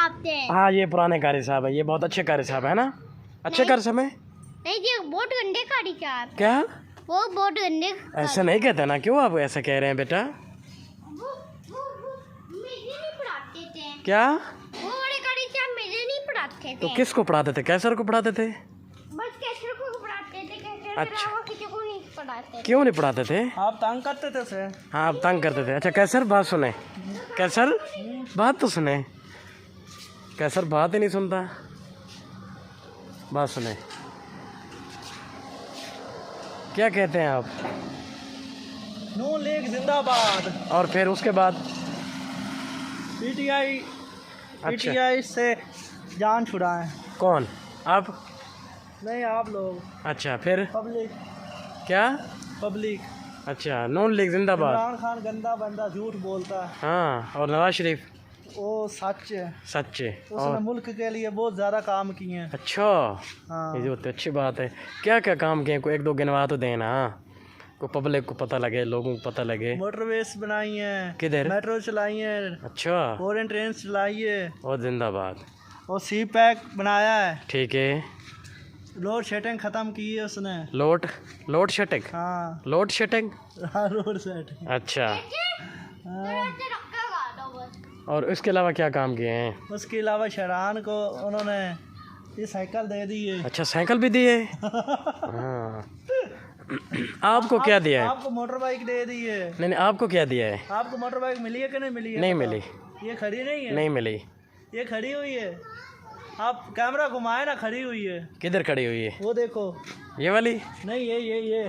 छापते हैं। हाँ ये पुराने कारी साहब है, ये बहुत अच्छे कारी साहब है ना, अच्छे कारी साहब है। नहीं जी बहुत गंदे कारी साहब, क्या वो बहुत गंदे। ऐसा नहीं कहते ना, क्यों आप ऐसा कह रहे हैं बेटा? वो मुझे नहीं पढ़ाते थे, क्या वो बड़े कारी साहब मुझे नहीं पढ़ाते तो थे। किसको पढ़ाते थे? कैसर को पढ़ाते थे? बस कैसर को पढ़ाते थे, कैसर के अच्छा। अलावा किसी को नहीं पढ़ाते। क्यों नहीं पढ़ाते थे? आप तंग करते थे उसे। हाँ आप तंग करते थे। अच्छा कैसर बात सुने, कैसर बात तो सुने, कैसर बात ही नहीं सुनता, बात सुने। क्या कहते हैं आप? नून लीग जिंदाबाद। और फिर उसके बाद पीटीआई, अच्छा पीटीआई से जान छुड़ाएं। कौन? आप? नहीं आप लोग, अच्छा फिर पब्लिक, क्या? पब्लिक। अच्छा नून लीग जिंदाबाद। इमरान खान गंदा बंदा, झूठ बोलता है, हाँ और नवाज शरीफ वो सच है, सच्चे। उसने और मुल्क के लिए बहुत ज़्यादा काम किए हैं। अच्छा हाँ ये तो अच्छी बात है। क्या क्या काम किए? कोई एक दो गिनवा तो देना, को पब्लिक को पता लगे, लोगों को पता लगे। मोटरवेज बनाई हैं, किधर? मेट्रो चलाई है, अच्छा फॉरेन ट्रेन चलाई है, और जिंदाबाद। और सी पैक बनाया है, ठीक है। लोड शेडिंग ख़त्म की है उसने। लोड शेडिंग, हाँ लोड शेडिंग। हाँ रोड सेट। अच्छा हाँ। और इसके अलावा क्या काम किए हैं? उसके अलावा शहरान को उन्होंने ये साइकिल दे दी है। अच्छा साइकिल भी दी है। हाँ आपको क्या दिया है? आपको मोटर बाइक दे दी है। नहीं नहीं आपको क्या दिया है? आपको मोटर बाइक मिली है कि नहीं मिली है? नहीं बताओ। मिली। ये खड़ी नहीं है? नहीं मिली। ये खड़ी हुई है, आप कैमरा घुमाए ना, खड़ी हुई है। किधर खड़ी हुई है? वो देखो। ये वाली? नहीं ये